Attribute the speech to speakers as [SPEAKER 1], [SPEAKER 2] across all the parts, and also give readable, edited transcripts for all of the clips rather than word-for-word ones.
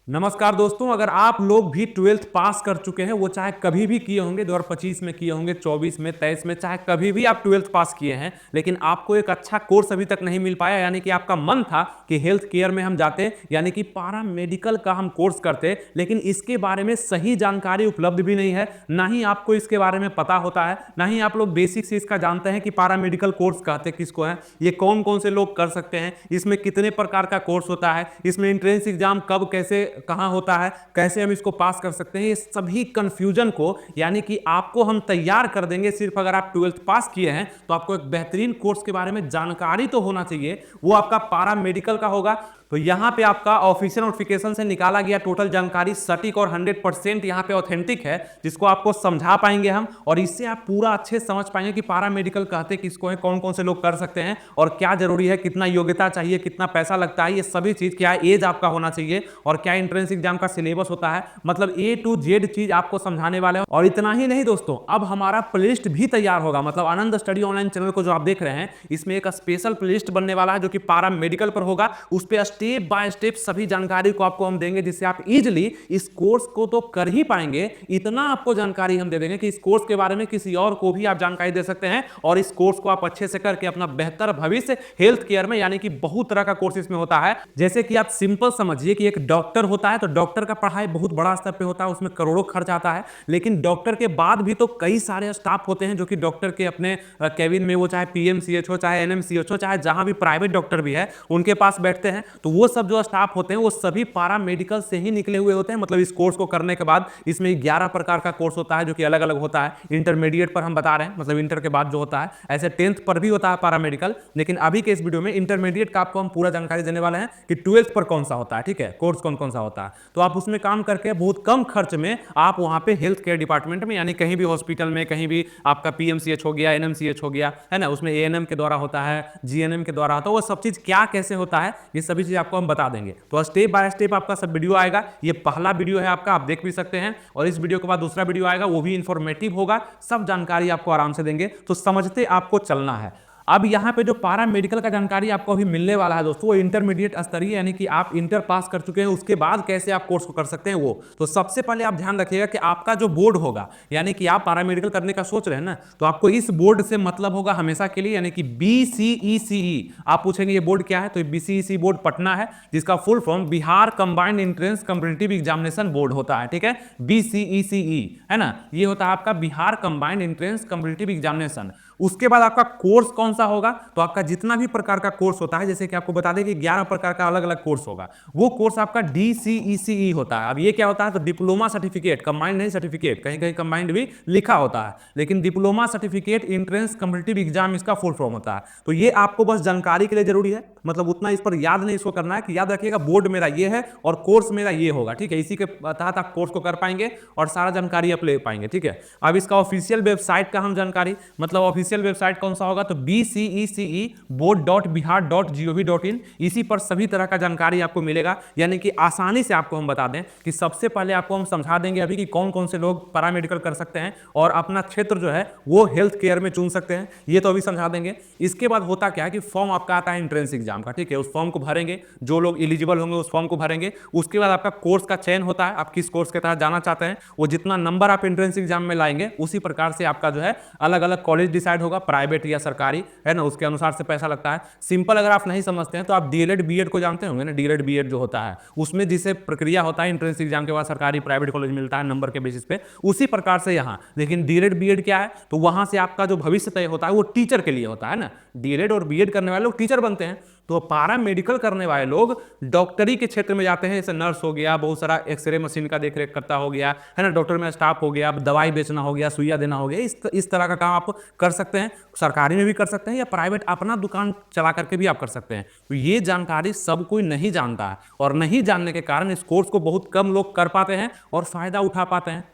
[SPEAKER 1] नमस्कार दोस्तों, अगर आप लोग भी ट्वेल्थ पास कर चुके हैं, वो चाहे कभी भी किए होंगे, 2025 में किए होंगे, 24 में, 23 में, चाहे कभी भी आप ट्वेल्थ पास किए हैं, लेकिन आपको एक अच्छा कोर्स अभी तक नहीं मिल पाया, यानी कि आपका मन था कि हेल्थ केयर में हम जाते, यानी कि पारा मेडिकल का हम कोर्स करते, लेकिन इसके बारे में सही जानकारी उपलब्ध भी नहीं है, ना ही आपको इसके बारे में पता होता है, ना ही आप लोग बेसिक से इसका जानते हैं कि पारा मेडिकल कोर्स कहते किसको है, ये कौन कौन से लोग कर सकते हैं, इसमें कितने प्रकार का कोर्स होता है, इसमें एंट्रेंस एग्जाम कब कैसे कहां होता है, कैसे हम इसको पास कर सकते हैं, ये सभी कंफ्यूजन को यानी कि आपको हम तैयार कर देंगे। सिर्फ अगर आप ट्वेल्थ पास किए हैं तो आपको एक बेहतरीन कोर्स के बारे में जानकारी तो होना चाहिए, वो आपका पारा मेडिकल का होगा। तो यहां पे आपका ऑफिशियल नोटिफिकेशन से निकाला गया टोटल जानकारी सटीक और 100% यहां पे ऑथेंटिक है, जिसको आपको समझा पाएंगे हम, और इससे आप पूरा अच्छे समझ पाएंगे कि पारा मेडिकल कहते किसको है, कौन कौन से लोग कर सकते हैं और क्या जरूरी है, कितना योग्यता चाहिए, कितना पैसा लगता है, ये सभी चीज, क्या एज आपका होना चाहिए और क्या एंट्रेंस एग्जाम का सिलेबस होता है, मतलब ए टू जेड चीज आपको समझाने वाले हैं। और इतना ही नहीं दोस्तों, अब हमारा प्लेलिस्ट भी तैयार होगा, मतलब आनंद स्टडी ऑनलाइन चैनल को जो आप देख रहे हैं, इसमें एक स्पेशल प्लेलिस्ट बनने वाला है जो कि पारा मेडिकल पर होगा। उस पर स्टेप बाय स्टेप सभी जानकारी को आपको हम देंगे, जिससे आप इजीली इस कोर्स को तो कर ही पाएंगे, इतना आपको जानकारी हम दे देंगे कि इस कोर्स के बारे में किसी और को भी आप जानकारी दे सकते हैं, और इस कोर्स को आप अच्छे से करके अपना बेहतर भविष्य हेल्थ केयर में, यानी कि बहुत तरह का कोर्स इसमें होता है। जैसे कि आप सिंपल समझिए कि एक डॉक्टर होता है, तो डॉक्टर का पढ़ाई बहुत बड़ा स्तर पे होता है, उसमें करोड़ों खर्च आता है, लेकिन डॉक्टर के बाद भी तो कई सारे स्टाफ होते हैं जो कि डॉक्टर के अपने केबिन में, वो चाहे पीएमसीएच हो, चाहे एनएमसीएच हो, चाहे जहां भी प्राइवेट डॉक्टर भी है उनके पास बैठते हैं, तो वो सब जो स्टाफ होते हैं वो सभी पारा मेडिकल से ही निकले हुए होते हैं। मतलब इस कोर्स को करने के बाद इसमें 11 प्रकार का कोर्स होता है जो कि अलग अलग होता है। इंटरमीडिएट पर हम बता रहे हैं, मतलब इंटर के बाद जो होता है, ऐसे 10th पर भी होता है पारा मेडिकल, लेकिन अभी के इस वीडियो में इंटरमीडिएट का आपको हम पूरा जानकारी देने वाले हैं कि 12th पर कौन सा होता है, ठीक है, कोर्स कौन कौन सा होता है। तो आप उसमें काम करके बहुत कम खर्च में आप वहां पे हेल्थ केयर डिपार्टमेंट में, यानी कहीं भी हॉस्पिटल में, कहीं भी आपका पीएमसीएच हो गया, एनएमसीएच हो गया, है ना, उसमें एएनएम के द्वारा होता है, जीएनएम के द्वारा होता है, वो सब चीज क्या कैसे होता है, ये सभी चीज आपको हम बता देंगे। तो स्टेप बाय स्टेप आपका सब वीडियो आएगा। ये पहला वीडियो है आपका, आप देख भी सकते हैं, और इस वीडियो के बाद दूसरा वीडियो आएगा, वो भी इंफॉर्मेटिव होगा, सब जानकारी आपको आराम से देंगे, तो समझते आपको चलना है। अब यहाँ पे जो पारा मेडिकल का जानकारी आपको अभी मिलने वाला है दोस्तों, वो इंटरमीडिएट स्तरीय, यानी कि आप इंटर पास कर चुके हैं, उसके बाद कैसे आप कोर्स को कर सकते हैं वो। तो सबसे पहले आप ध्यान रखिएगा कि आपका जो बोर्ड होगा, यानी कि आप पारा मेडिकल करने का सोच रहे हैं ना, तो आपको इस बोर्ड से मतलब होगा हमेशा के लिए, यानी कि BCECE। आप पूछेंगे ये बोर्ड क्या है, तो BCECE बोर्ड पटना है, जिसका full form Bihar combined entrance competitive examination board होता है, ठीक है, BCECE, है ना, ये होता है आपका Bihar combined entrance competitive examination. उसके बाद आपका कोर्स कौन सा होगा, तो आपका जितना भी प्रकार का कोर्स होता है, जैसे कि आपको बता दें कि 11 प्रकार का अलग अलग कोर्स होगा, वो कोर्स आपका DCECE होता है। अब ये क्या होता है, तो डिप्लोमा सर्टिफिकेट, कंबाइंड नहीं सर्टिफिकेट, कहीं कहीं कंबाइंड भी लिखा होता है, लेकिन diploma certificate entrance competitive exam इसका फुल फॉर्म होता है। तो ये आपको बस जानकारी के लिए जरूरी है, मतलब उतना इस पर याद नहीं इसको करना है कि याद रखिएगा बोर्ड मेरा ये है और कोर्स मेरा ये होगा, ठीक है, इसी के तहत आप कोर्स को कर पाएंगे और सारा जानकारी आप ले पाएंगे, ठीक है। अब इसका ऑफिशियल वेबसाइट का हम जानकारी, मतलब ऑफिशियल वेबसाइट कौन सा होगा, तो BCECE.board.bihar.gov.in, इसी पर सभी तरह का जानकारी आपको मिलेगा, यानी कि आसानी से आपको हम बता दें कि सबसे पहले आपको हम समझा देंगे अभी कि कौन कौन से लोग पैरामेडिकल कर सकते हैं और अपना क्षेत्र जो है वो हेल्थ केयर में चुन सकते हैं, ये तो अभी समझा देंगे। इसके बाद होता क्या है कि फॉर्म आपका आता है एंट्रेंस एग्जाम का, ठीक है, उस फॉर्म को भरेंगे, जो लोग एलिजिबल होंगे उस फॉर्म को भरेंगे। उसके बाद आपका कोर्स का चयन होता है, आप किस कोर्स के तहत जाना चाहते हैं, वो जितना नंबर आप एंट्रेंस एग्जाम में लाएंगे उसी प्रकार से आपका जो है अलग अलग कॉलेज डिसाइड होगा, प्राइवेट या सरकारी, है ना, उसके अनुसार से पैसा लगता है। सिंपल अगर आप नहीं समझते हैं तो आप डीएलएड बीएड को जानते होंगे ना, डीएलएड बीएड जो होता है उसमें जिसे प्रक्रिया होता है, एंट्रेंस एग्जाम के बाद सरकारी प्राइवेट कॉलेज मिलता है नंबर के बेसिस पे, उसी प्रकार से यहाँ, लेकिन डीएलएड बीएड क्या है, तो वहां से आपका जो भविष्य तय होता है वो टीचर के लिए होता है ना, डीएलएड और बीएड करने वाले लोग टीचर बनते हैं। तो पारा मेडिकल करने वाले लोग डॉक्टरी के क्षेत्र में जाते हैं, जैसे नर्स हो गया, बहुत सारा एक्सरे मशीन का देखरेख करता हो गया, है ना, डॉक्टर में स्टाफ हो गया, दवाई बेचना हो गया, सुइया देना हो गया, इस तरह का काम आप कर सकते हैं। सरकारी में भी कर सकते हैं या प्राइवेट अपना दुकान चला करके भी आप कर सकते हैं। तो ये जानकारी सब कोई नहीं जानता है, और नहीं जानने के कारण इस कोर्स को बहुत कम लोग कर पाते हैं और फायदा उठा पाते हैं।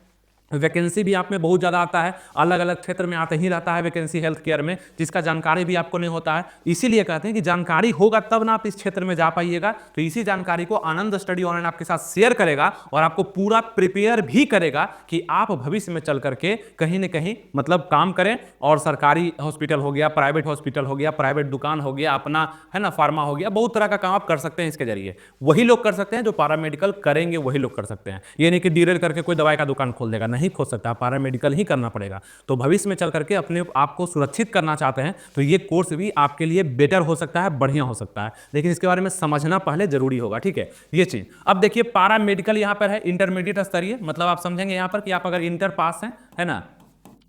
[SPEAKER 1] वैकेंसी भी आप में बहुत ज़्यादा आता है, अलग अलग क्षेत्र में आते ही रहता है वैकेंसी हेल्थ केयर में, जिसका जानकारी भी आपको नहीं होता है। इसीलिए कहते हैं कि जानकारी होगा तब ना आप इस क्षेत्र में जा पाइएगा। तो इसी जानकारी को आनंद स्टडी ऑनलाइन आपके साथ शेयर करेगा और आपको पूरा प्रिपेयर भी करेगा कि आप भविष्य में चल करके कहीं ना कहीं मतलब काम करें, और सरकारी हॉस्पिटल हो गया, प्राइवेट हॉस्पिटल हो गया, प्राइवेट दुकान हो गया, अपना है ना फार्मा हो गया, बहुत तरह का काम आप कर सकते हैं इसके जरिए। वही लोग कर सकते हैं जो पैरामेडिकल करेंगे, वही लोग कर सकते हैं। ये नहीं कि डीरेल करके कोई दवाई का दुकान खोल देगा, नहीं खोल सकता, पैरामेडिकल ही करना पड़ेगा। तो भविष्य में चल करके अपने आप को सुरक्षित करना चाहते हैं तो ये कोर्स भी आपके लिए बेटर हो सकता है, बढ़िया हो सकता है, लेकिन इसके बारे में समझना पहले जरूरी होगा। ठीक है, ये चीज। अब देखिए पैरामेडिकल यहाँ पर है इंटरमीडिएट स्तरीय, मतलब आप समझेंगे यहाँ पर कि आप अगर इंटर पास हैं, है ना,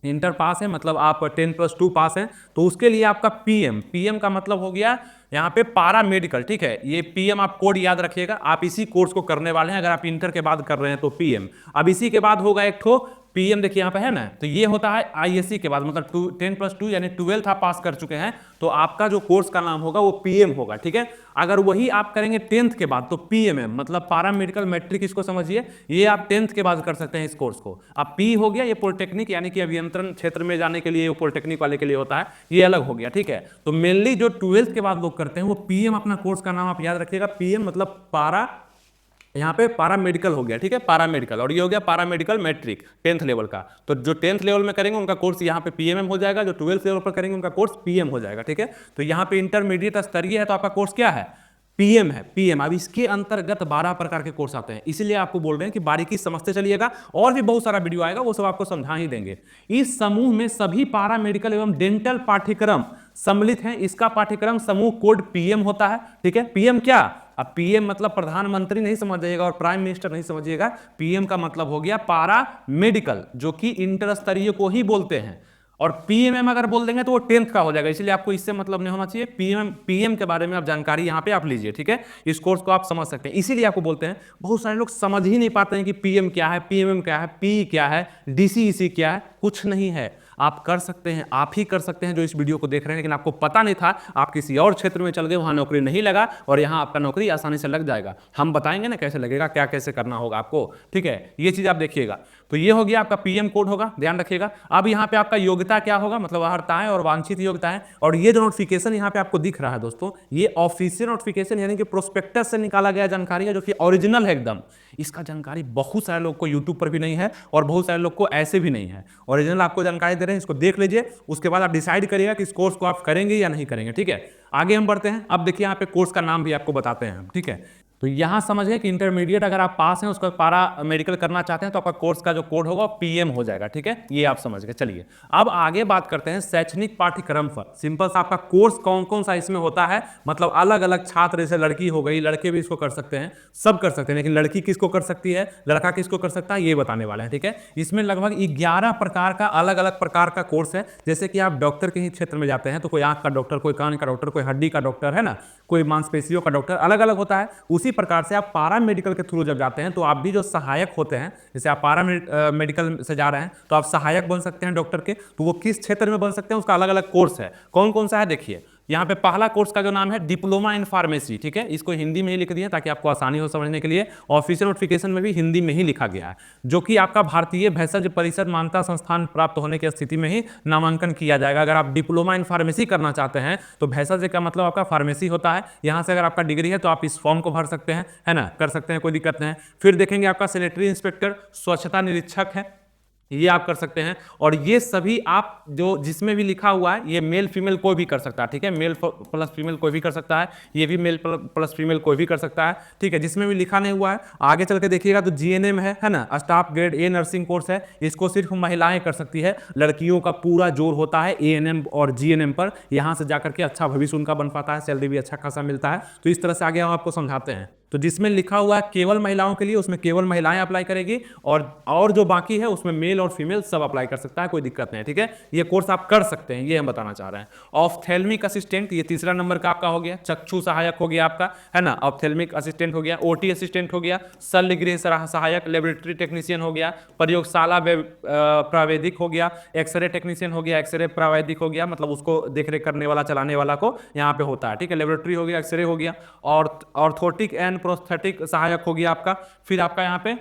[SPEAKER 1] इंटर पास है मतलब आप 10+2 पास हैं, तो उसके लिए आपका पीएम का मतलब हो गया यहाँ पे पारा मेडिकल। ठीक है, ये पीएम आप कोड याद रखिएगा, आप इसी कोर्स को करने वाले हैं। अगर आप इंटर के बाद कर रहे हैं तो पीएम। अब इसी के बाद होगा एक ठो पीएम, देखिए यहाँ पे है ना, तो ये होता है आईएससी के बाद, मतलब 10+2 यानी 12th आप पास कर चुके हैं तो आपका जो कोर्स का नाम होगा वो पीएम होगा। ठीक है, अगर वही आप करेंगे 10th के बाद तो पीएमएम, मतलब पारा मेडिकल मैट्रिक, इसको समझिए, ये आप 10th के बाद कर सकते हैं इस कोर्स को। अब पी हो गया ये पॉलिटेक्निक, यानी कि अभियंत्रण क्षेत्र में जाने के लिए पॉलिटेक्निक वाले के लिए होता है, ये अलग हो गया। ठीक है, तो मेनली जो 12th के बाद लोग करते हैं वो पीएम, अपना कोर्स का नाम आप याद रखिएगा, पीएम मतलब पारा, यहाँ पे पैरामेडिकल हो गया। ठीक है, पैरामेडिकल, और ये हो गया पैरामेडिकल मैट्रिक 10th लेवल का। तो जो 10th लेवल में करेंगे उनका कोर्स यहाँ पे पीएमएम हो जाएगा, जो 12th लेवल पर करेंगे उनका कोर्स पीएम हो जाएगा। ठीक है, तो यहाँ पे इंटरमीडिएट स्तरीय है तो आपका कोर्स क्या है, पीएम है, पीएम। अब इसके अंतर्गत 12 प्रकार के कोर्स आते हैं, इसीलिए आपको बोल रहे हैं कि बारीकी समझते चलिएगा, और भी बहुत सारा वीडियो आएगा वो सब आपको समझा ही देंगे। इस समूह में सभी पारा मेडिकल एवं डेंटल पाठ्यक्रम सम्मिलित हैं। इसका पाठ्यक्रम समूह कोड पीएम होता है। ठीक है, पीएम क्या, अब पीएम मतलब प्रधानमंत्री नहीं समझ जाइएगा और प्राइम मिनिस्टर नहीं समझिएगा, पीएम का मतलब हो गया पारा मेडिकल, जो कि इंटर स्तरीय को ही बोलते हैं। और पीएमएम अगर बोल देंगे तो वो 10th का हो जाएगा, इसलिए आपको इससे मतलब नहीं होना चाहिए। पीएम के बारे में आप जानकारी यहाँ पे आप लीजिए। ठीक है, इस कोर्स को आप समझ सकते हैं, इसीलिए आपको बोलते हैं। बहुत सारे लोग समझ ही नहीं पाते हैं कि पीएम क्या है, पीएमएम क्या है, पी क्या है, डीसीईसी क्या है, कुछ नहीं है। आप कर सकते हैं, आप ही कर सकते हैं जो इस वीडियो को देख रहे हैं, लेकिन आपको पता नहीं था, आप किसी और क्षेत्र में चल गए, वहां नौकरी नहीं लगा, और यहाँ आपका नौकरी आसानी से लग जाएगा। हम बताएंगे ना कैसे लगेगा, क्या कैसे करना होगा आपको। ठीक है, ये चीज आप देखिएगा। तो ये हो गया आपका पीएम कोड होगा, ध्यान रखिएगा। अब यहाँ पे आपका योग्यता क्या होगा, मतलब अर्हताएं और वांछित योग्यताएं। और ये जो नोटिफिकेशन यहाँ पे आपको दिख रहा है दोस्तों, ये ऑफिशियल नोटिफिकेशन यानी कि प्रोस्पेक्टस से निकाला गया जानकारी है, जो कि ओरिजिनल है एकदम। इसका जानकारी बहुत सारे लोग को यूट्यूब पर भी नहीं है, और बहुत सारे लोग को ऐसे भी नहीं है। ओरिजिनल आपको जानकारी दे रहे हैं, इसको देख लीजिए, उसके बाद आप डिसाइड करिएगा कि इस कोर्स को आप करेंगे या नहीं करेंगे। ठीक है, आगे हम बढ़ते हैं। अब देखिए यहाँ पे कोर्स का नाम भी आपको बताते हैं। ठीक है, तो यहां समझिए कि इंटरमीडिएट अगर आप पास हैं, उसका पारा मेडिकल करना चाहते हैं तो आपका कोर्स का जो कोड होगा पीएम हो जाएगा। ठीक है, ये आप समझ गए। चलिए अब आगे बात करते हैं शैक्षणिक पाठ्यक्रम पर। सिंपल सा आपका कोर्स कौन कौन सा इसमें होता है, मतलब अलग अलग छात्र, जैसे लड़की हो गई, लड़के भी इसको कर सकते हैं, सब कर सकते हैं, लेकिन लड़की किसको कर सकती है, लड़का किसको कर सकता है, ये बताने वाले हैं। ठीक है, इसमें लगभग 11 प्रकार का अलग अलग प्रकार का कोर्स है। जैसे कि आप डॉक्टर के ही क्षेत्र में जाते हैं तो कोई आंख का डॉक्टर, कोई कान का डॉक्टर, कोई हड्डी का डॉक्टर, है ना, कोई मांसपेशियों का डॉक्टर, अलग अलग होता है। उसी प्रकार से आप पारा मेडिकल के थ्रू जब जाते हैं तो आप भी जो सहायक होते हैं, जैसे आप पारा मेडिकल से जा रहे हैं तो आप सहायक बन सकते हैं डॉक्टर के, तो वो किस क्षेत्र में बन सकते हैं, उसका अलग अलग कोर्स है। कौन कौन सा है देखिए, यहाँ पे पहला कोर्स का जो नाम है डिप्लोमा इन फार्मेसी। ठीक है, इसको हिंदी में ही लिख दिया ताकि आपको आसानी हो समझने के लिए। ऑफिशियल नोटिफिकेशन में भी हिंदी में ही लिखा गया है, जो कि आपका भारतीय भेषज परिषद मान्यता संस्थान प्राप्त होने की स्थिति में ही नामांकन किया जाएगा। अगर आप डिप्लोमा इन फार्मेसी करना चाहते हैं तो भेषज का मतलब आपका फार्मेसी होता है। यहाँ से अगर आपका डिग्री है तो आप इस फॉर्म को भर सकते हैं, है ना, कर सकते हैं, कोई दिक्कत नहीं है। फिर देखेंगे आपका सैनिटरी इंस्पेक्टर, स्वच्छता निरीक्षक है, ये आप कर सकते हैं। और ये सभी आप जो जिसमें भी लिखा हुआ है, ये मेल फीमेल कोई भी कर सकता है। ठीक है, मेल प्लस फीमेल कोई भी कर सकता है, ये भी मेल प्लस फीमेल कोई भी कर सकता है। ठीक है, जिसमें भी लिखा नहीं हुआ है आगे चल के देखिएगा तो जीएनएम है ना, staff grade A nursing course है, इसको सिर्फ महिलाएं कर सकती है। लड़कियों का पूरा जोर होता है एएनएम और जीएनएम पर, यहाँ से जाकर के अच्छा भविष्य उनका बन पाता है, सैलरी भी अच्छा खासा मिलता है। तो इस तरह से आगे हम आपको समझाते हैं। तो जिसमें लिखा हुआ है केवल महिलाओं के लिए, उसमें केवल महिलाएं अप्लाई करेगी, और जो बाकी है उसमें मेल और फीमेल सब अप्लाई कर सकता है, कोई दिक्कत नहीं है। ठीक है, ये कोर्स आप कर सकते हैं, ये हम बताना चाह रहे हैं। ऑफ्थेल्मिक असिस्टेंट, ये तीसरा नंबर का आपका हो गया। चक्षु सहायक हो गया आपका, है ना, ऑफ्थेल्मिक असिस्टेंट हो गया। ओटी असिस्टेंट हो गया। शल्य गृह सहायक, लेबोरेटरी टेक्नीशियन हो गया। प्रयोगशाला प्रावैधिक हो गया। एक्सरे टेक्नीशियन हो गया, एक्सरे प्रावैधिक हो गया, मतलब उसको देखरेख करने वाला, चलाने वाला को यहाँ पे होता है। ठीक है, लेबोरेटरी हो गया, एक्सरे हो गया। और ऑर्थोटिक एंड प्रोस्थेटिक सहायक हो गया आपका। फिर आपका यहाँ पे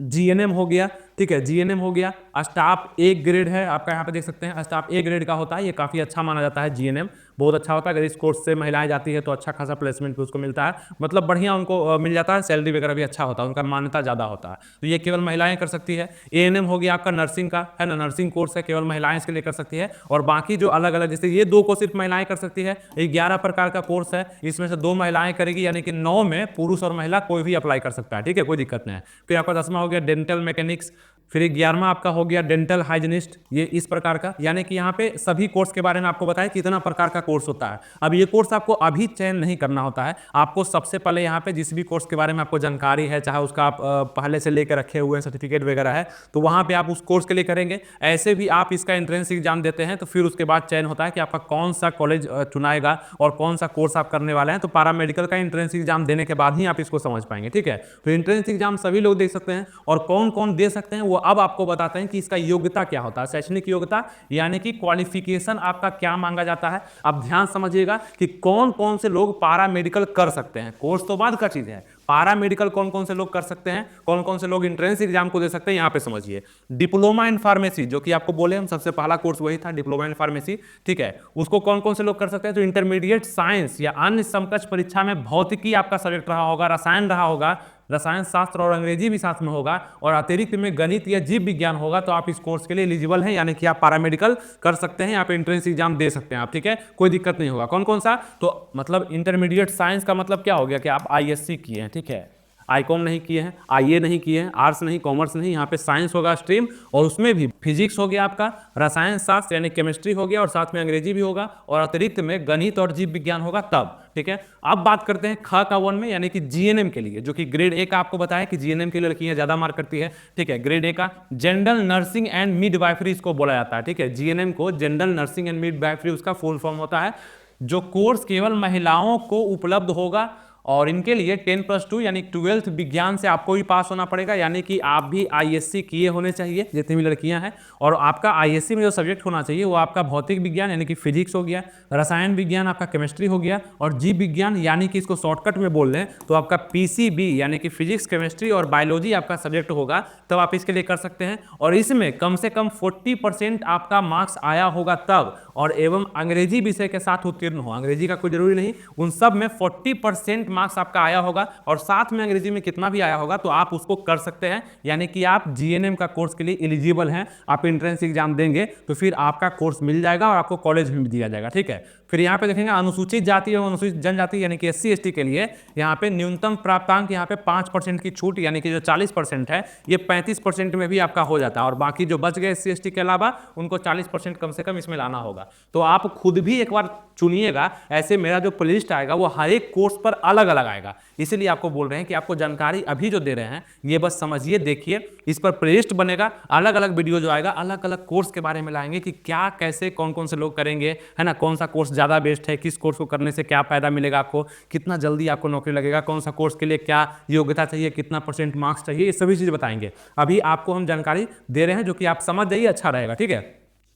[SPEAKER 1] जीएनएम हो गया, ठीक है। जीएनएम हो गया, स्टाफ ए ग्रेड है आपका, यहाँ पे देख सकते हैं स्टाफ ए ग्रेड का होता है, ये काफी अच्छा माना जाता है। जीएनएम बहुत अच्छा होता है, अगर इस कोर्स से महिलाएं जाती है तो अच्छा खासा प्लेसमेंट भी उसको मिलता है, मतलब बढ़िया उनको मिल जाता है, सैलरी वगैरह भी अच्छा होता है, उनका मान्यता ज़्यादा होता है। तो ये केवल महिलाएं कर सकती है। एएनएम हो गया आपका नर्सिंग का, है ना, नर्सिंग कोर्स है, केवल महिलाएं इसके लिए कर सकती है। और बाकी जो अलग अलग, जैसे ये 2 को सिर्फ महिलाएं कर सकती है, 11 प्रकार का कोर्स है, इसमें से 2 महिलाएं करेगी, यानी कि 9 में पुरुष और महिला कोई भी अप्लाई कर सकता है, ठीक है, कोई दिक्कत नहीं है। फिर आपका 10वां हो गया डेंटल मैकेनिक्स, फिर 11वां आपका हो गया डेंटल हाइजीनिस्ट, ये इस प्रकार का, यानी कि यहाँ पे सभी कोर्स के बारे में आपको बताया कितना प्रकार का कोर्स होता है। अब ये कोर्स आपको अभी चयन नहीं करना होता है, आपको सबसे पहले यहाँ पे जिस भी कोर्स के बारे में आपको जानकारी है, चाहे उसका आप पहले से लेकर रखे हुए हैं सर्टिफिकेट वगैरह है, तो वहाँ पे आप उस कोर्स के लिए करेंगे। ऐसे भी आप इसका एंट्रेंस एग्जाम देते हैं तो फिर उसके बाद चयन होता है कि आपका कौन सा कॉलेज चुनाएगा और कौन सा कोर्स आप करने वाले हैं। तो पैरामेडिकल का एंट्रेंस एग्जाम देने के बाद ही आप इसको समझ पाएंगे, ठीक है। तो एंट्रेंस एग्जाम सभी लोग दे सकते हैं, और कौन कौन दे सकते हैं वो अब आपको बताते हैं कि इसका योग्यता क्या होता है। शैक्षणिक योग्यता यानी कि क्वालिफिकेशन आपका क्या मांगा जाता है। अब ध्यान समझिएगा कि कौन कौन से लोग पैरा मेडिकल कर सकते हैं, कोर्स तो बाद का चीज है, पैरा मेडिकल कौन कौन से लोग कर सकते हैं, कौन कौन से लोग एंट्रेंस एग्जाम को दे सकते हैं, यहां पे समझिए। डिप्लोमा इन फार्मेसी, जो कि आपको बोले हम सबसे पहला कोर्स वही था, डिप्लोमा इन फार्मेसी, ठीक है, उसको कौन कौन से लोग कर सकते हैं। तो इंटरमीडिएट साइंस या अन्य समकक्ष परीक्षा में भौतिकी आपका सब्जेक्ट रहा होगा, रसायन रहा होगा, रसायन शास्त्र और अंग्रेजी भी साथ में होगा, और अतिरिक्त में गणित या जीव विज्ञान होगा, तो आप इस कोर्स के लिए एलिजिबल हैं, यानी कि आप पैरामेडिकल कर सकते हैं, यहाँ पे एंट्रेंस एग्जाम दे सकते हैं आप, ठीक है, कोई दिक्कत नहीं होगा। कौन कौन सा, तो मतलब इंटरमीडिएट साइंस का मतलब क्या हो गया कि आप आईएससी किए हैं, ठीक है, आईकॉम नहीं किए हैं, आईए नहीं किए हैं, आर्ट्स नहीं, कॉमर्स नहीं, यहाँ पे साइंस होगा स्ट्रीम, और उसमें भी फिजिक्स हो गया आपका, रसायन शास्त्र यानी केमिस्ट्री हो गया, और साथ में अंग्रेजी भी होगा, और अतिरिक्त में गणित और जीव विज्ञान होगा तब, ठीक है। अब बात करते हैं ख का 1 में, यानी कि जीएनएम के लिए, जो कि ग्रेड ए का आपको बताया कि जीएनएम के लिए लड़कियां ज्यादा मार्क करती है, ठीक है। ग्रेड ए का जनरल नर्सिंग एंड मिडवाइफरी इसको बोला जाता है, ठीक है। जीएनएम को जनरल नर्सिंग एंड मिडवाइफरी उसका फुल फॉर्म होता है, जो कोर्स केवल महिलाओं को उपलब्ध होगा, और इनके लिए 10+2 यानी 12th विज्ञान से आपको भी पास होना पड़ेगा, यानी कि आप भी आईएससी किए होने चाहिए जितनी भी लड़कियां हैं, और आपका आईएससी में जो सब्जेक्ट होना चाहिए वो आपका भौतिक विज्ञान यानी कि फिजिक्स हो गया, रसायन विज्ञान आपका केमिस्ट्री हो गया, और जीव विज्ञान यानी कि इसको शॉर्टकट में बोल लें तो आपका पीसीबी यानी कि फिजिक्स केमिस्ट्री और बायोलॉजी आपका सब्जेक्ट होगा, तब आप इसके लिए कर सकते हैं। और इसमें कम से कम 40% आपका मार्क्स आया होगा तब, और एवं अंग्रेजी विषय के साथ उत्तीर्ण हो, अंग्रेजी का कोई जरूरी नहीं, उन सब में 40% मार्क्स आपका आया होगा, और साथ में अंग्रेजी में कितना भी आया होगा तो आप उसको कर सकते हैं, यानी कि आप जीएनएम का कोर्स के लिए एलिजिबल हैं। आप एंट्रेंस एग्जाम देंगे तो फिर आपका कोर्स मिल जाएगा और आपको कॉलेज भी दिया जाएगा, ठीक है। फिर यहाँ पे देखेंगे अनुसूचित जाति और अनुसूचित जनजाति यानी कि एससी एसटी के लिए यहाँ पे न्यूनतम प्राप्तांक यहाँ पे 5% की छूट, यानी कि जो 40% है ये 35% में भी आपका हो जाता है, और बाकी जो बच गए एससी एसटी के अलावा उनको 40% कम से कम इसमें लाना होगा। तो आप खुद भी एक बार चुनिएगा, ऐसे मेरा जो प्लेलिस्ट आएगा वो हर एक कोर्स पर अलग अलग आएगा, इसीलिए आपको बोल रहे हैं कि आपको जानकारी अभी जो दे रहे हैं ये बस समझिए, देखिए, इस पर प्लेलिस्ट बनेगा, अलग अलग वीडियो जो आएगा अलग अलग कोर्स के बारे में लाएंगे कि क्या कैसे कौन कौन से लोग करेंगे, है ना, कौन सा कोर्स ज़्यादा बेस्ट है, किस कोर्स को करने से क्या फायदा मिलेगा आपको, कितना जल्दी आपको नौकरी लगेगा, कौन सा कोर्स के लिए क्या योग्यता चाहिए, कितना % मार्क्स चाहिए, ये सभी चीज़ बताएंगे। अभी आपको हम जानकारी दे रहे हैं जो कि आप समझ जाइए, अच्छा रहेगा, ठीक है।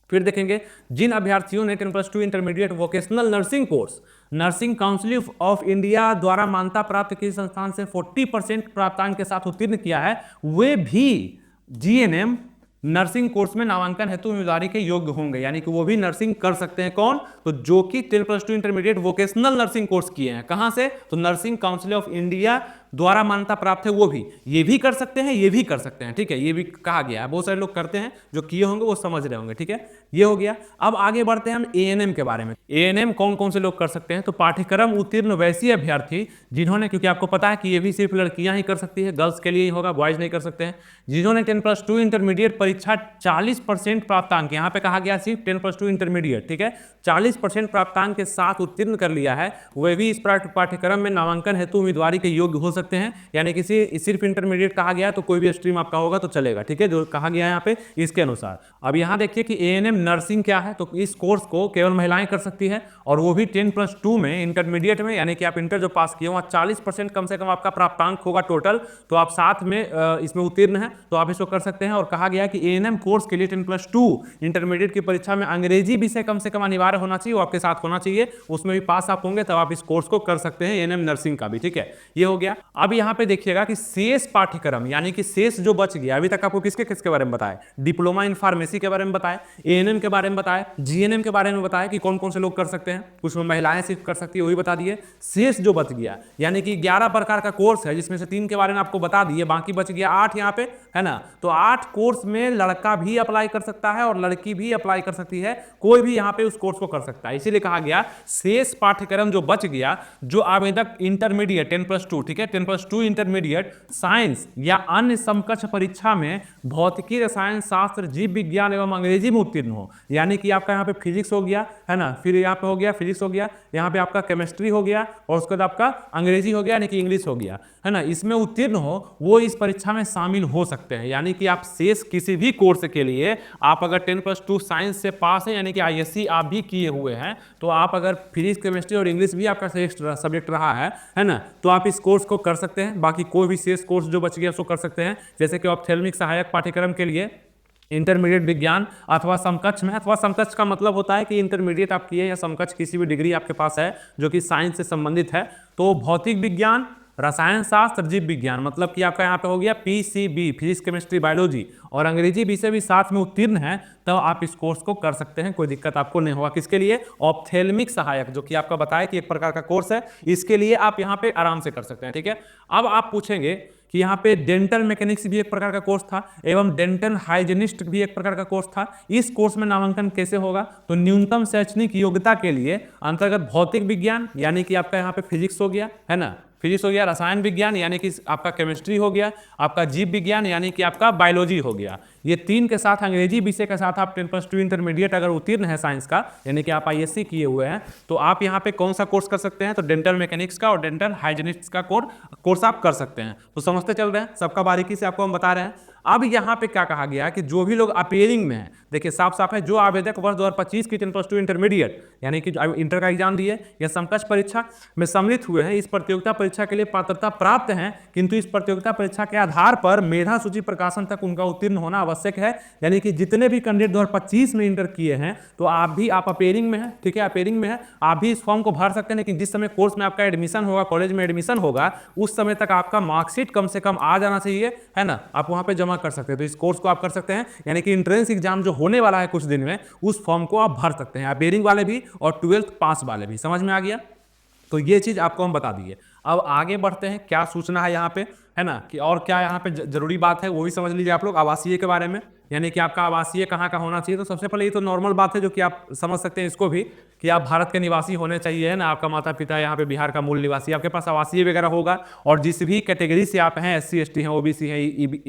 [SPEAKER 1] फिर देखेंगे जिन अभ्यर्थियों ने 10+2 intermediate vocational nursing course nursing council of India द्वारा मान्यता प्राप्त किसी संस्थान से 40% प्राप्तांक के साथ उत्तीर्ण किया है, वे भी जीएनएम नर्सिंग कोर्स में नामांकन हेतु उम्मीदवारी के योग्य होंगे, यानी कि वो भी नर्सिंग कर सकते हैं। कौन, तो जो कि 10+2 इंटरमीडिएट वोकेशनल नर्सिंग कोर्स किए हैं, कहां से, तो नर्सिंग काउंसिल ऑफ इंडिया द्वारा मान्यता प्राप्त है, वो भी, ये भी कर सकते हैं, ये भी कर सकते हैं, ठीक है, ये भी कहा गया है, बहुत सारे लोग करते हैं, जो किए होंगे वो समझ रहे होंगे, ठीक है, ये हो गया। अब आगे बढ़ते हैं हम एएनएम के बारे में। एएनएम कौन कौन से लोग कर सकते हैं, तो पाठ्यक्रम उत्तीर्ण वैसे अभ्यर्थी जिन्होंने, क्योंकि आपको पता है कि ये भी सिर्फ लड़कियां ही कर सकती है, गर्ल्स के लिए ही होगा, बॉयज नहीं कर सकते हैं, जिन्होंने 10+2 इंटरमीडिएट परीक्षा 40% प्राप्तांक, यहाँ पे कहा गया सिर्फ 10+2 इंटरमीडिएट, ठीक है, 40% प्राप्तांक के साथ उत्तीर्ण कर लिया है, वे भी इस पाठ्यक्रम में नामांकन हेतु उम्मीदवारी के योग्य हो सकते हैं, यानी कि सिर्फ इंटरमीडिएट कहा गया तो कोई भी स्ट्रीम आपका होगा तो चलेगा, ठीक है, जो कहा गया है यहाँ पे इसके अनुसार। अब यहाँ देखिए कि एएनएम नर्सिंग क्या है, तो इस कोर्स को केवल महिलाएं कर सकती है, और वो भी 10+2 में इंटरमीडिएट में, यानी कि आप इंटर जो पास किए वहाँ 40% कम से कम आपका प्राप्तांक होगा टोटल, तो आप साथ में इसमें उत्तीर्ण हैं तो आप इसको कर सकते हैं। और कहा गया कि एएनएम कोर्स के लिए 10+2 इंटरमीडिएट की परीक्षा में अंग्रेजी विषय कम से कम अनिवार्य होना चाहिए, वो आपके साथ होना चाहिए, उसमें भी पास आप होंगे तब आप इस कोर्स को कर सकते हैं, एएनएम नर्सिंग का भी, ठीक है, ये हो गया। अब यहाँ पे देखिएगा कि शेष पाठ्यक्रम यानी कि शेष जो बच गया, अभी तक आपको किसके किसके बारे में बताया, डिप्लोमा इन फार्मेसी के बारे में बताया, एएनएम के बारे में बताया, जीएनएम के बारे में बताया कि कौन कौन से लोग कर सकते हैं, कुछ में महिलाएं सिर्फ कर सकती है वही बता दिए। शेष जो बच गया यानी कि 11 प्रकार का कोर्स है जिसमें से 3 के बारे में आपको बता दिए, बाकी बच गया 8 यहाँ पे, है ना। तो 8 कोर्स में लड़का भी अप्लाई कर सकता है और लड़की भी अप्लाई कर सकती है, कोई भी यहाँ पे उस कोर्स को कर सकता है। इसीलिए कहा गया शेष पाठ्यक्रम जो बच गया, जो आवेदक इंटरमीडिएट 10+2, ठीक है, 10+2 इंटरमीडिएट साइंस या अन्य समकक्ष परीक्षा में भौतिकी, रसायन शास्त्र, जीव विज्ञान एवं अंग्रेजी में उत्तीर्ण हो, यानी कि आपका यहाँ पे फिजिक्स हो गया, है ना, फिर यहाँ पे हो गया फिजिक्स हो गया, यहाँ पे आपका केमिस्ट्री हो गया और उसके बाद आपका अंग्रेजी हो गया यानी कि इंग्लिश हो गया, है ना, इसमें उत्तीर्ण हो वो इस परीक्षा में शामिल हो सकते हैं। यानी कि आप शेष किसी भी कोर्स के लिए आप अगर 10+2 साइंस से पास हैं यानी कि आईएससी आप भी किए हुए हैं, तो आप अगर फिजिक्स, केमिस्ट्री और इंग्लिश भी आपका सब्जेक्ट रहा है ना, तो आप इस कोर्स को कर सकते हैं। बाकी कोई भी शेष कोर्स जो बच गया उसको कर सकते हैं, जैसे कि ऑप्थेल्मिक सहायक पाठ्यक्रम के लिए इंटरमीडिएट विज्ञान अथवा समकक्ष में, अथवा समकक्ष का मतलब होता है कि इंटरमीडिएट आप किए या समकक्ष किसी भी डिग्री आपके पास है जो कि साइंस से संबंधित है, तो भौतिक विज्ञान, रसायन शास्त्र, जीव विज्ञान, मतलब कि आपका यहाँ पे हो गया पीसीबी, फिजिक्स, केमिस्ट्री, बायोलॉजी और अंग्रेजी विषय भी साथ में उत्तीर्ण है, तो आप इस कोर्स को कर सकते हैं, कोई दिक्कत आपको नहीं होगा। किसके लिए? ऑप्थेल्मिक सहायक, जो कि आपका बताया कि एक प्रकार का कोर्स है, इसके लिए आप यहाँ पे आराम से कर सकते हैं, ठीक है। अब आप पूछेंगे कि यहाँ पे डेंटल मैकेनिक्स भी एक प्रकार का कोर्स था एवं डेंटल हाइजीनिस्ट भी एक प्रकार का कोर्स था, इस कोर्स में नामांकन कैसे होगा? तो न्यूनतम शैक्षणिक योग्यता के लिए अंतर्गत भौतिक विज्ञान यानी कि आपका यहाँ पे फिजिक्स हो गया, है ना, फिजिक्स हो गया, रसायन विज्ञान यानी कि आपका केमिस्ट्री हो गया, आपका जीव विज्ञान यानी कि आपका बायोलॉजी हो गया, ये 3 के साथ अंग्रेजी विषय के साथ आप 10+2 इंटरमीडिएट अगर उत्तीर्ण है साइंस का यानी कि आप आईएससी किए हुए हैं, तो आप यहाँ पे कौन सा कोर्स कर सकते हैं? तो डेंटल मैकेनिक्स का और डेंटल हाइजीनिस्ट का कोर्स आप कर सकते हैं। तो समझते चल रहे हैं, सबका बारीकी से आपको हम बता रहे हैं। अब यहाँ पे क्या कहा गया कि जो भी लोग अपेयरिंग में हैं, देखिए साफ साफ है, जो आवेदक वर्ष 2025 की 10+2 इंटरमीडिएट यानी कि इंटर का एग्जाम दिए या समकक्ष परीक्षा में सम्मिलित हुए हैं, इस प्रतियोगिता परीक्षा के लिए पात्रता प्राप्त हैं, किंतु इस प्रतियोगिता परीक्षा के आधार पर मेधा सूची प्रकाशन तक उनका उत्तीर्ण होना आवश्यक है। यानी कि जितने भी कैंडिडेट 2025 में इंटर किए हैं, तो आप अपेयरिंग में हैं, ठीक है, अपेयरिंग में है, आप भी इस फॉर्म को भर सकते हैं। लेकिन जिस समय कोर्स में आपका एडमिशन होगा, कॉलेज में एडमिशन होगा, उस समय तक आपका मार्कशीट कम से कम आ जाना चाहिए, है ना, आप वहां पे जमा कर सकते हैं। तो इस कोर्स को आप कर सकते हैं, यानी कि एंट्रेंस एग्जाम जो होने वाला है कुछ दिन में, उस फॉर्म को आप भर सकते हैं, अपेयरिंग वाले भी और 12th पास वाले भी। समझ में आ गया? तो ये चीज आपको हम बता दिए। अब आगे बढ़ते हैं, क्या सूचना है यहाँ पे, है ना, कि और क्या यहाँ पे जरूरी बात है वो भी समझ लीजिए आप लोग। आवासीय के बारे में, यानी कि आपका आवासीय कहाँ का होना चाहिए, तो सबसे पहले ये तो नॉर्मल बात है जो कि आप समझ सकते हैं इसको भी, कि आप भारत के निवासी होने चाहिए, है ना, आपका माता पिता यहाँ पे बिहार का मूल निवासी, आपके पास आवासीय वगैरह होगा, और जिस भी कैटेगरी से आप हैं, SC ST हैं, OBC हैं,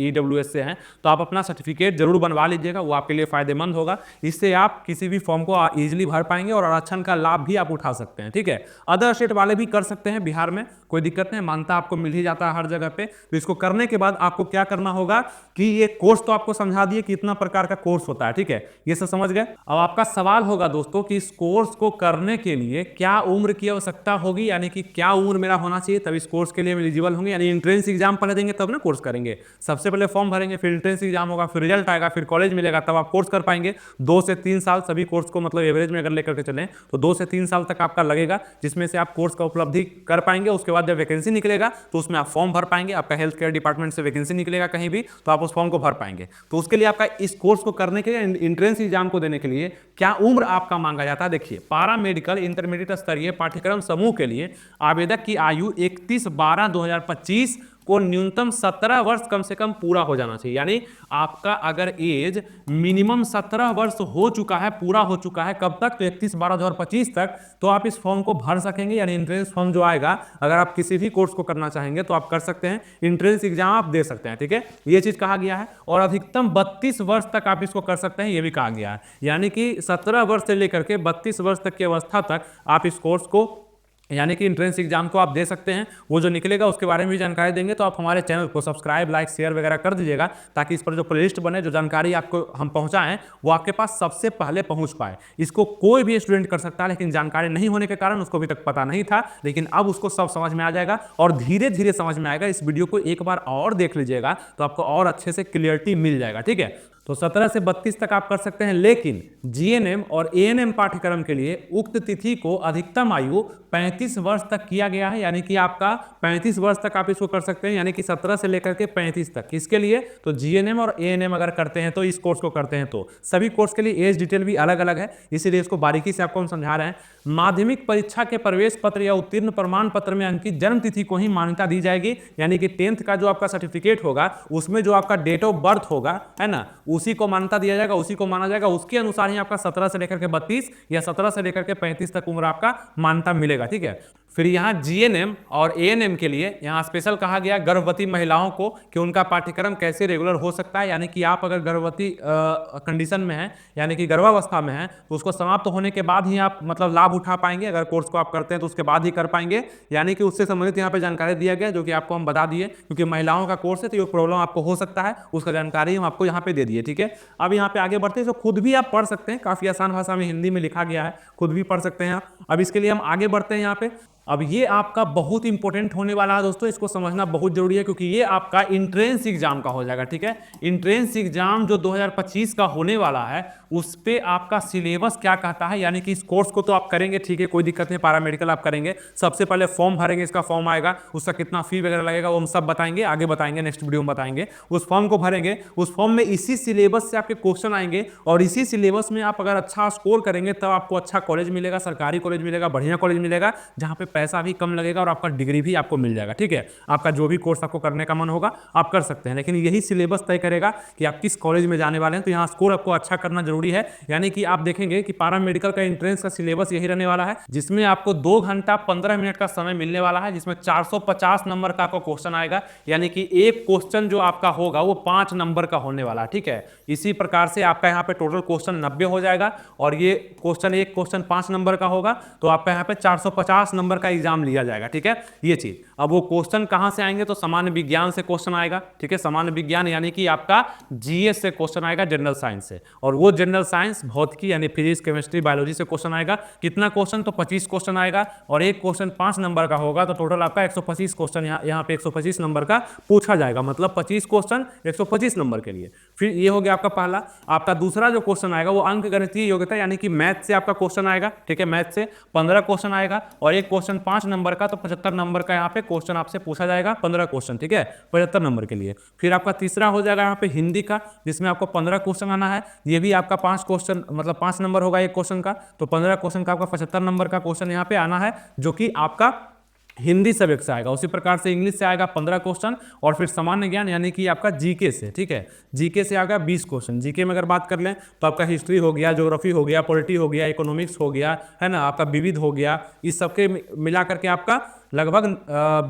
[SPEAKER 1] EWS से हैं, तो आप अपना सर्टिफिकेट जरूर बनवा लीजिएगा, वो आपके लिए फायदेमंद होगा। इससे आप किसी भी फॉर्म को ईजिली भर पाएंगे और आरक्षण का लाभ भी आप उठा सकते हैं, ठीक है। अदर स्टेट वाले भी कर सकते हैं, बिहार में कोई दिक्कत नहीं, मानता आपको मिल ही जाता है हर जगह पे। तो इसको करने के बाद आपको क्या करना होगा कि ये कोर्स तो आपको समझा दिए कि इतना प्रकार का कोर्स होता है, ठीक है, ये सब समझ गए। अब आपका सवाल होगा दोस्तों कि इस कोर्स को करने के लिए क्या उम्र की आवश्यकता होगी, यानी कि क्या उम्र मेरा होना चाहिए तब इस कोर्स के लिए एलिजिबल होंगे, यानी एंट्रेंस एग्जाम पहले देंगे तब ना कोर्स करेंगे। सबसे पहले फॉर्म भरेंगे, फिर एंट्रेंस एग्जाम होगा, फिर रिजल्ट आएगा, फिर कॉलेज मिलेगा, तब आप कोर्स कर पाएंगे। 2 से 3 साल सभी कोर्स को, मतलब एवरेज में अगर लेकर के चलें तो 2 से 3 साल तक आपका लगेगा, जिसमें से आप कोर्स का उपलब्धि कर पाएंगे। उसके बाद जब वैकेंसी निकलेगा तो उसमें आप फॉर्म भर पाएंगे, आपका हेल्थ केयर डिपार्टमेंट से वैकेंसी निकलेगा कहीं भी, तो आप उस फॉर्म को भर पाएंगे। तो उसके लिए आपका इस कोर्स को करने के लिए, एंट्रेंस एग्जाम को देने के लिए क्या उम्र आपका मांगा जाता है? देखिए, पारा मेडिकल इंटरमीडिएट स्तरीय पाठ्यक्रम समूह के लिए आवेदक की आयु 31/12/2025 को न्यूनतम 17 वर्ष कम से कम पूरा हो जाना चाहिए। यानी आपका अगर एज मिनिमम 17 वर्ष हो चुका है, पूरा हो चुका है, कब तक? तो 31/12/2025 तक, तो आप इस फॉर्म को भर सकेंगे। यानी एंट्रेंस फॉर्म जो आएगा, अगर आप किसी भी कोर्स को करना चाहेंगे तो आप कर सकते हैं, एंट्रेंस एग्जाम आप दे सकते हैं, ठीक है, ये चीज कहा गया है। और अधिकतम 32 वर्ष तक आप इसको कर सकते हैं, ये भी कहा गया है। यानी कि 17 वर्ष से लेकर के 32 वर्ष तक की अवस्था तक आप इस कोर्स को, यानी कि एंट्रेंस एग्जाम को आप दे सकते हैं। वो जो निकलेगा उसके बारे में भी जानकारी देंगे, तो आप हमारे चैनल को सब्सक्राइब, लाइक, शेयर वगैरह कर दीजिएगा, ताकि इस पर जो प्लेलिस्ट बने, जो जानकारी आपको हम पहुंचाएं, वो आपके पास सबसे पहले पहुंच पाए। इसको कोई भी स्टूडेंट कर सकता है, लेकिन जानकारी नहीं होने के कारण उसको अभी तक पता नहीं था, लेकिन अब उसको सब समझ में आ जाएगा और धीरे धीरे समझ में आएगा। इस वीडियो को एक बार और देख लीजिएगा तो आपको और अच्छे से क्लियरिटी मिल जाएगा, ठीक है। तो 17 से 32 तक आप कर सकते हैं, लेकिन जीएनएम और एएनएम पाठ्यक्रम के लिए उक्त तिथि को अधिकतम आयु 35 वर्ष तक किया गया है, यानी कि आपका 35 वर्ष तक आप इसको कर सकते हैं, यानी कि 17 से लेकर के 35 तक। किसके लिए? तो जीएनएम और एएनएम अगर करते हैं तो, इस कोर्स को करते हैं तो। सभी कोर्स के लिए एज डिटेल भी अलग अलग है, इसीलिए इसको बारीकी से आपको हम समझा रहे हैं। माध्यमिक परीक्षा के प्रवेश पत्र या उत्तीर्ण प्रमाण पत्र में अंकित जन्म तिथि को ही मान्यता दी जाएगी, यानी कि 10th का जो आपका सर्टिफिकेट होगा उसमें जो आपका डेट ऑफ बर्थ होगा, है ना, उसी को मान्यता दिया जाएगा, उसी को माना जाएगा, उसके अनुसार ही आपका 17 से लेकर के 32 या 17 से लेकर के 35 तक उम्र आपका मान्यता मिलेगा। ठीक है। फिर यहाँ जीएनएम और एएनएम के लिए यहाँ स्पेशल कहा गया गर्भवती महिलाओं को कि उनका पाठ्यक्रम कैसे रेगुलर हो सकता है, यानी कि आप अगर गर्भवती कंडीशन में हैं, यानी कि गर्भावस्था में हैं, तो उसको समाप्त होने के बाद ही आप मतलब लाभ उठा पाएंगे। अगर कोर्स को आप करते हैं तो उसके बाद ही कर पाएंगे, यानी कि उससे संबंधित यहाँ पे जानकारी दिया गया, जो कि आपको हम बता दिए, क्योंकि महिलाओं का कोर्स है तो ये प्रॉब्लम आपको हो सकता है, उसका जानकारी हम आपको यहाँ पे दे दिए। ठीक है। अब यहाँ पे आगे बढ़ते हैं, तो खुद भी आप पढ़ सकते हैं, काफी आसान भाषा में हिंदी में लिखा गया है, खुद भी पढ़ सकते हैं आप। अब इसके लिए हम आगे बढ़ते हैं यहाँ पे। अब ये आपका बहुत इंपॉर्टेंट होने वाला है दोस्तों, इसको समझना बहुत जरूरी है, क्योंकि ये आपका इंट्रेंस एग्जाम का हो जाएगा। ठीक है। इंट्रेंस एग्जाम जो 2025 का होने वाला है, उस पे आपका सिलेबस क्या कहता है, यानी कि इस कोर्स को तो आप करेंगे, ठीक है, कोई दिक्कत नहीं, पैरामेडिकल आप करेंगे। सबसे पहले फॉर्म भरेंगे, इसका फॉर्म आएगा, उसका कितना फी वगैरह लगेगा वो हम सब बताएंगे, आगे बताएंगे, नेक्स्ट वीडियो में बताएंगे। उस फॉर्म को भरेंगे, उस फॉर्म में इसी सिलेबस से आपके क्वेश्चन आएंगे, और इसी सिलेबस में आप अगर अच्छा स्कोर करेंगे तब आपको अच्छा कॉलेज मिलेगा, सरकारी कॉलेज मिलेगा, बढ़िया कॉलेज मिलेगा, जहाँ पे पैसा भी कम लगेगा और आपका डिग्री भी आपको मिल जाएगा। ठीक है। आपका जो भी कोर्स आपको करने का मन होगा आप कर सकते हैं, लेकिन यही सिलेबस तय करेगा कि आप किस कॉलेज में जाने वाले हैं। तो यहाँ स्कोर आपको अच्छा करना जरूरी है, यानी कि आप देखेंगे कि पैरा मेडिकल का एंट्रेंस का सिलेबस यही रहने वाला है, जिसमें आपको 2 घंटा 15 मिनट का समय मिलने वाला है, जिसमें 450 नंबर का आपको क्वेश्चन आएगा, यानी कि एक क्वेश्चन जो आपका होगा वो 5 नंबर का होने वाला है। ठीक है। इसी प्रकार से आपका यहाँ पे टोटल क्वेश्चन 90 हो जाएगा, और ये क्वेश्चन एक क्वेश्चन 5 नंबर का होगा, तो आपका यहाँ पे 450 नंबर का एग्जाम लिया जाएगा। ठीक है। ये चीज, अब वो क्वेश्चन कहां से आएंगे, तो सामान्य विज्ञान से क्वेश्चन आएगा। ठीक है। सामान्य विज्ञान यानी कि आपका जीएस से क्वेश्चन आएगा, जनरल साइंस से, और वो जनरल साइंस भौतिकी यानी फिजिक्स, केमिस्ट्री, बायोलॉजी से क्वेश्चन आएगा। कितना क्वेश्चन, तो 25 क्वेश्चन आएगा, और एक क्वेश्चन 5 नंबर का होगा, तो टोटल आपका 125 क्वेश्चन यहाँ पे 125 नंबर का पूछा जाएगा, मतलब 25 क्वेश्चन 125 नंबर के लिए। फिर ये हो गया आपका पहला। आपका दूसरा जो क्वेश्चन आएगा वो अंक गणितीय योग्यता यानी कि मैथ से आपका क्वेश्चन आएगा। ठीक है। मैथ से 15 क्वेश्चन आएगा, और एक क्वेश्चन 5 नंबर का, तो 75 नंबर का यहाँ पे क्वेश्चन आपसे पूछा जाएगा, 15 क्वेश्चन। ठीक है। 75 नंबर के लिए। फिर आपका तीसरा हो जाएगा यहाँ पे हिंदी का, जिसमें आपको 15 क्वेश्चन आना है। ये भी आपका 5 क्वेश्चन मतलब 5 नंबर होगा एक क्वेश्चन का, तो 15 क्वेश्चन का आपका 75 नंबर का क्वेश्चन यहाँ पे आना है, जो कि आपका हिंदी सब्जेक्ट से आएगा। उसी प्रकार से इंग्लिश से आएगा 15 क्वेश्चन, और फिर सामान्य ज्ञान यानी कि आपका जीके से। ठीक है। जीके से आएगा 20 क्वेश्चन। जीके में अगर बात कर लें तो आपका हिस्ट्री हो गया, ज्योग्राफी हो गया, पॉलिटी हो गया, इकोनॉमिक्स हो गया, है ना, आपका विविध हो गया, इस सबके मिला करके आपका लगभग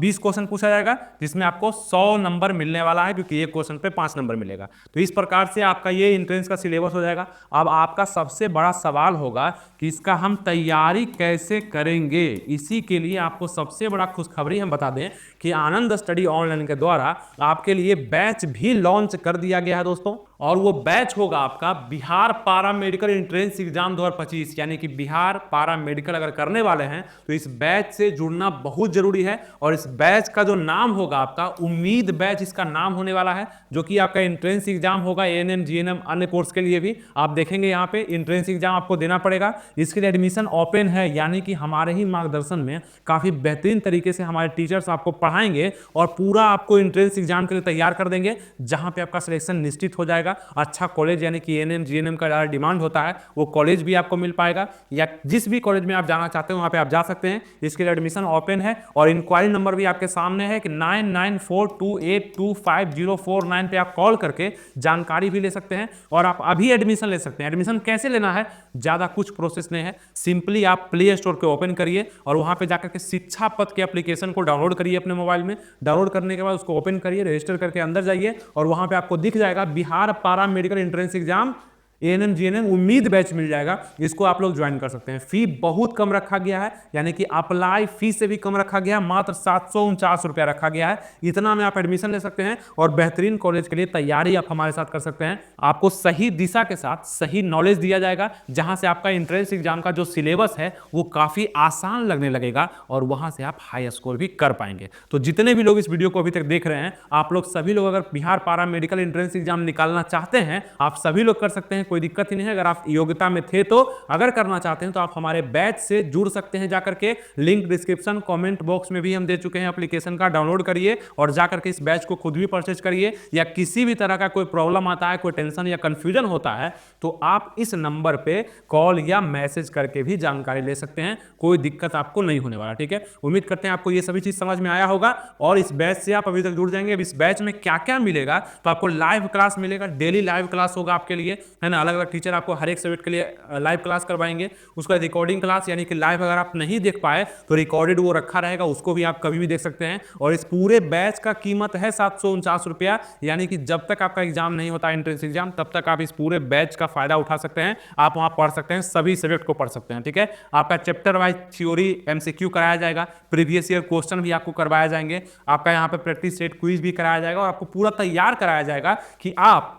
[SPEAKER 1] 20 क्वेश्चन पूछा जाएगा, जिसमें आपको 100 नंबर मिलने वाला है, क्योंकि एक क्वेश्चन पे 5 नंबर मिलेगा। तो इस प्रकार से आपका ये एंट्रेंस का सिलेबस हो जाएगा। अब आपका सबसे बड़ा सवाल होगा कि इसका हम तैयारी कैसे करेंगे। इसी के लिए आपको सबसे बड़ा खुशखबरी हम बता दें कि आनंद स्टडी ऑनलाइन के द्वारा आपके लिए बैच भी लॉन्च कर दिया गया है दोस्तों, और वो बैच होगा आपका बिहार पारा मेडिकल एंट्रेंस एग्जाम 2025, यानी कि बिहार पारा मेडिकल अगर करने वाले हैं तो इस बैच से जुड़ना बहुत जरूरी है। और इस बैच का जो नाम होगा आपका उम्मीद बैच इसका नाम होने वाला है, जो कि आपका एंट्रेंस एग्जाम होगा एएनएम, जीएनएम, अन्य कोर्स के लिए भी आप देखेंगे यहाँ पे एंट्रेंस एग्जाम आपको देना पड़ेगा। इसके लिए एडमिशन ओपन है, यानी कि हमारे ही मार्गदर्शन में काफी बेहतरीन तरीके से हमारे टीचर्स आपको पढ़ाएंगे और पूरा आपको एंट्रेंस एग्जाम के लिए तैयार कर देंगे, जहां पे आपका सिलेक्शन निश्चित हो जाएगा। अच्छा कॉलेज यानी कि एएनएम, जीएनएम का ज़्यादा डिमांड होता है, वो कॉलेज भी आपको मिल पाएगा, या जिस भी कॉलेज में आप जाना चाहते हो वहाँ पे आप जा सकते हैं। इसके लिए एडमिशन ओपन है, और इंक्वायरी नंबर भी आपके सामने है कि 9942825049 पे आप कॉल करके जानकारी भी ले सकते हैं, और आप अभी एडमिशन ले सकते हैं। एडमिशन कैसे लेना है, ज़्यादा कुछ प्रोसेस नहीं है, सिंपली आप प्ले स्टोर को ओपन करिए और वहाँ पे जाकर के शिक्षा पथ के एप्लीकेशन को डाउनलोड करिए अपने मोबाइल में। डाउनलोड करने के बाद उसको ओपन करिए, रजिस्टर करके अंदर जाइए, और वहाँ पे आपको दिख जाएगा बिहार पारा medical entrance exam ANM GNM उम्मीद बैच मिल जाएगा, इसको आप लोग ज्वाइन कर सकते हैं। फी बहुत कम रखा गया है, यानी कि अप्लाई फी से भी कम रखा गया है, मात्र 749 रुपया रखा गया है। इतना में आप एडमिशन ले सकते हैं और बेहतरीन कॉलेज के लिए तैयारी आप हमारे साथ कर सकते हैं। आपको सही दिशा के साथ सही नॉलेज दिया जाएगा, जहां से आपका एंट्रेंस एग्जाम का जो सिलेबस है वो काफी आसान लगने लगेगा और वहां से आप हाई स्कोर भी कर पाएंगे। तो जितने भी लोग इस वीडियो को अभी तक देख रहे हैं, आप लोग सभी लोग अगर बिहार पारा मेडिकल एंट्रेंस एग्जाम निकालना चाहते हैं, आप सभी लोग कर सकते हैं, कोई दिक्कत ही नहीं है। अगर आप योग्यता में थे तो, अगर करना चाहते हैं तो आप हमारे बैच से जुड़ सकते हैं जाकर के। लिंक डिस्क्रिप्शन कमेंट बॉक्स में भी हम दे चुके हैं, एप्लीकेशन का डाउनलोड करिए और जाकर के इस बैच को खुद भी परचेज करिए। या किसी भी तरह का कोई प्रॉब्लम आता है, कोई टेंशन या कंफ्यूजन होता है, तो आप इस नंबर पे कॉल या मैसेज करके भी जानकारी ले सकते हैं, कोई दिक्कत आपको नहीं होने वाला। ठीक है, उम्मीद करते हैं आपको ये सभी चीज समझ में आया होगा और इस बैच से आप अभी तक जुड़ जाएंगे। अब इस बैच में क्या क्या मिलेगा, तो आपको लाइव क्लास मिलेगा, डेली लाइव क्लास होगा आपके लिए, है ना। अलग अलग टीचर आपको हर एक सब्जेक्ट के लिए लाइव क्लास करवाएंगे। उसका रिकॉर्डिंग क्लास, यानी कि लाइव अगर आप नहीं देख पाए तो रिकॉर्डेड वो रखा रहेगा, उसको भी आप कभी भी देख सकते हैं। और इस पूरे बैच का कीमत है 749 रुपया, यानी कि जब तक आपका एग्जाम नहीं होता एंट्रेंस एग्जाम, तब तक आप इस पूरे बैच का फायदा उठा सकते हैं। आप वहां पढ़ सकते हैं, सभी सब्जेक्ट को पढ़ सकते हैं। ठीक है, आपका चैप्टर वाइज थ्योरी एमसीक्यू कराया जाएगा, प्रीवियस ईयर क्वेश्चन भी आपको करवाया जाएंगे, आपका यहाँ पे प्रैक्टिस सेट क्विज भी कराया जाएगा और आपको पूरा तैयार कराया जाएगा कि आप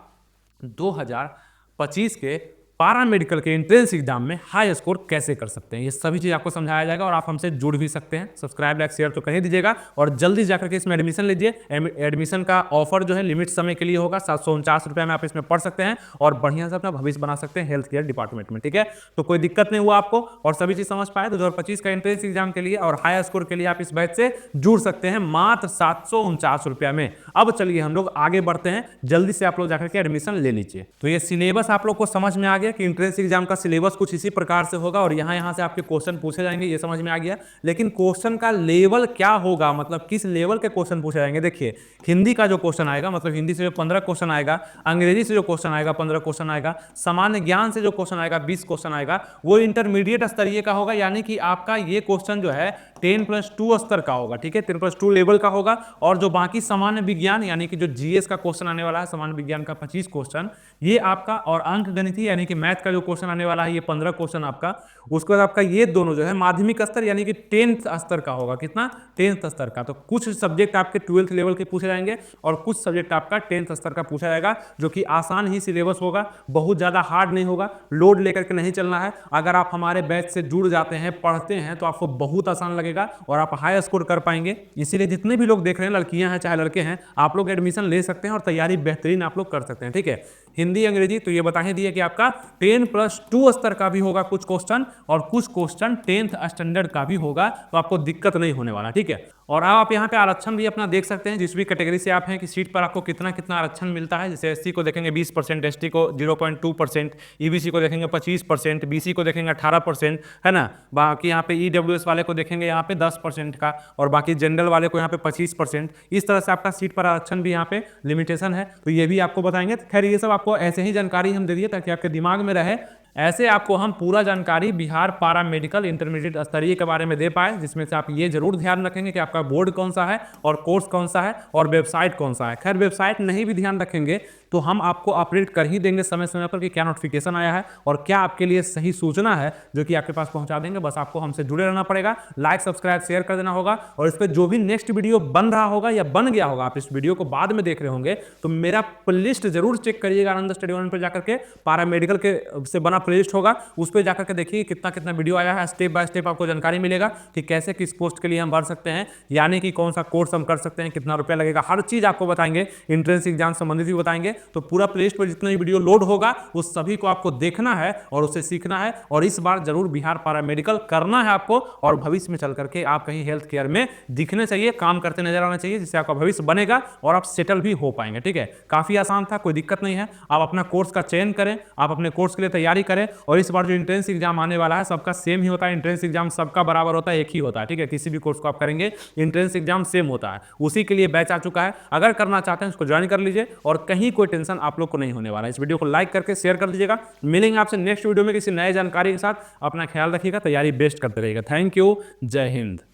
[SPEAKER 1] 2025 के पारा मेडिकल के एंट्रेंस एग्जाम में हाई स्कोर कैसे कर सकते हैं। ये सभी चीज आपको समझाया जाएगा और आप हमसे जुड़ भी सकते हैं। सब्सक्राइब लाइक शेयर तो कर ही दीजिएगा और जल्दी जाकर के इसमें एडमिशन लीजिए। एडमिशन का ऑफर जो है लिमिट समय के लिए होगा, 749 रुपये में आप इसमें पढ़ सकते हैं और बढ़िया से अपना भविष्य बना सकते हैं हेल्थ केयर डिपार्टमेंट में। ठीक है, तो कोई दिक्कत नहीं हुआ आपको और सभी चीज समझ पाए। 2025 का एंट्रेंस एग्जाम के लिए और हाई स्कोर के लिए आप इस बैच से जुड़ सकते हैं मात्र 749 रुपया में। अब चलिए हम लोग आगे बढ़ते हैं, जल्दी से आप लोग जाकर के एडमिशन ले लीजिए। तो ये सिलेबस आप लोग को समझ में आ गया कि एंट्रेंस एग्जाम का सिलेबस कुछ इसी प्रकार से होगा और यहां से आपके क्वेश्चन पूछे जाएंगे, ये समझ में आ गया। लेकिन क्वेश्चन का लेवल क्या होगा, मतलब किस लेवल के क्वेश्चन पूछे जाएंगे। देखिए, हिंदी का जो क्वेश्चन आएगा, मतलब हिंदी से जो 15 क्वेश्चन आएगा, अंग्रेजी से जो क्वेश्चन आएगा 15 क्वेश्चन आएगा, सामान्य ज्ञान से जो क्वेश्चन आएगा 20 क्वेश्चन आएगा, वो इंटरमीडिएट स्तरीय का होगा, यानी कि आपका ये क्वेश्चन जो है 10+2 स्तर का होगा। ठीक है, 10+2 लेवल का होगा। और जो बाकी सामान्य विज्ञान, यानी कि जो जीएस का क्वेश्चन आने वाला है, सामान्य विज्ञान का 25 क्वेश्चन ये आपका, और अंक गणितीय यानी कि मैथ का जो क्वेश्चन आने वाला है ये 15 क्वेश्चन आपका। उसके बाद आपका ये दोनों जो है माध्यमिक स्तर यानी कि 10th स्तर का होगा। कितना? 10th स्तर का। तो कुछ सब्जेक्ट आपके 12th लेवल के पूछे जाएंगे और कुछ सब्जेक्ट आपका 10th स्तर का पूछा जाएगा, जो कि आसान ही सिलेबस होगा, बहुत ज्यादा हार्ड नहीं होगा, लोड लेकर के नहीं चलना है। अगर आप हमारे बैच से जुड़ जाते हैं, पढ़ते हैं, तो आपको बहुत आसान लगेगा और आप हाई स्कोर कर पाएंगे। इसीलिए जितने भी लोग देख रहे हैं, लड़कियां हैं चाहे लड़के हैं, आप लोग एडमिशन ले सकते हैं और तैयारी बेहतरीन आप लोग कर सकते हैं। ठीक है, हिंदी अंग्रेजी तो ये बता ही दिए कि आपका 10+2 स्तर का भी होगा कुछ क्वेश्चन और कुछ क्वेश्चन 10th स्टैंडर्ड का भी होगा, तो आपको दिक्कत नहीं होने वाला। ठीक है, और आप यहाँ पे आरक्षण भी अपना देख सकते हैं, जिस भी कैटेगरी से आप हैं कि सीट पर आपको कितना कितना आरक्षण मिलता है। जैसे एससी को देखेंगे 20%, एसटी को 0.2%, ईबीसी को देखेंगे 25%, बीसी को देखेंगे 18%, है ना। बाकी यहाँ पे ईडब्ल्यूएस वाले को देखेंगे यहाँ पे 10% का और बाकी जनरल वाले को यहाँ पे 25%। इस तरह से आपका सीट पर आरक्षण भी यहाँ पे लिमिटेशन है, तो ये भी आपको बताएंगे। खैर ये सब आपको ऐसे ही जानकारी हम दे दिए ताकि आपके दिमाग में रहे। ऐसे आपको हम पूरा जानकारी बिहार पारा मेडिकल इंटरमीडिएट स्तरीय के बारे में दे पाए, जिसमें से आप ये जरूर ध्यान रखेंगे कि आपका बोर्ड कौन सा है और कोर्स कौन सा है और वेबसाइट कौन सा है। खैर वेबसाइट नहीं भी ध्यान रखेंगे तो हम आपको अपडेट कर ही देंगे समय समय पर कि क्या नोटिफिकेशन आया है और क्या आपके लिए सही सूचना है, जो कि आपके पास पहुंचा देंगे। बस आपको हमसे जुड़े रहना पड़ेगा, लाइक सब्सक्राइब शेयर कर देना होगा और इस पर जो भी नेक्स्ट वीडियो बन रहा होगा या बन गया होगा, आप इस वीडियो को बाद में देख रहे होंगे, तो मेरा प्लेलिस्ट जरूर चेक करिएगा। आनंद स्टडी वन पर जाकर के पारा मेडिकल के से बना प्लेलिस्ट होगा, उस पर जाकर के देखिए कितना कितना वीडियो आया है। स्टेप बाय स्टेप आपको जानकारी मिलेगा कि कैसे किस पोस्ट के लिए हम भर सकते हैं, यानी कि कौन सा कोर्स हम कर सकते हैं, कितना रुपया लगेगा, हर चीज आपको बताएंगे। एंट्रेंस एग्जाम संबंधित भी बताएंगे। तो पूरा प्लेलिस्ट पर जितना भी वीडियो लोड होगा उस सभी को आपको देखना है और उसे सीखना है और इस बार जरूर बिहार पारा मेडिकल करना है आपको और भविष्य में चल करके आप कहीं हेल्थ केयर में दिखने चाहिए, काम करते नजर आना चाहिए, जिससे आपका भविष्य बनेगा और आप सेटल भी हो पाएंगे। ठीक है, काफी आसान था, कोई दिक्कत नहीं है। आप अपना कोर्स का चयन करें, आप अपने कोर्स के लिए तैयारी करें और इस बार जो एंट्रेंस एग्जाम आने वाला है सबका सेम ही होता है। एंट्रेंस एग्जाम सबका बराबर होता है, एक ही होता है। ठीक है, किसी भी कोर्स को आप करेंगे एंट्रेंस एग्जाम सेम होता है, उसी के लिए बैच आ चुका है। अगर करना चाहते हैं उसको ज्वाइन कर लीजिए और कहीं कोई टेंशन आप लोग को नहीं होने वाला है। इस वीडियो को लाइक करके शेयर कर दीजिएगा। मिलेंगे आपसे नेक्स्ट वीडियो में किसी नए जानकारी के साथ। अपना ख्याल रखिएगा, तैयारी बेस्ट करते रहिएगा। थैंक यू, जय हिंद।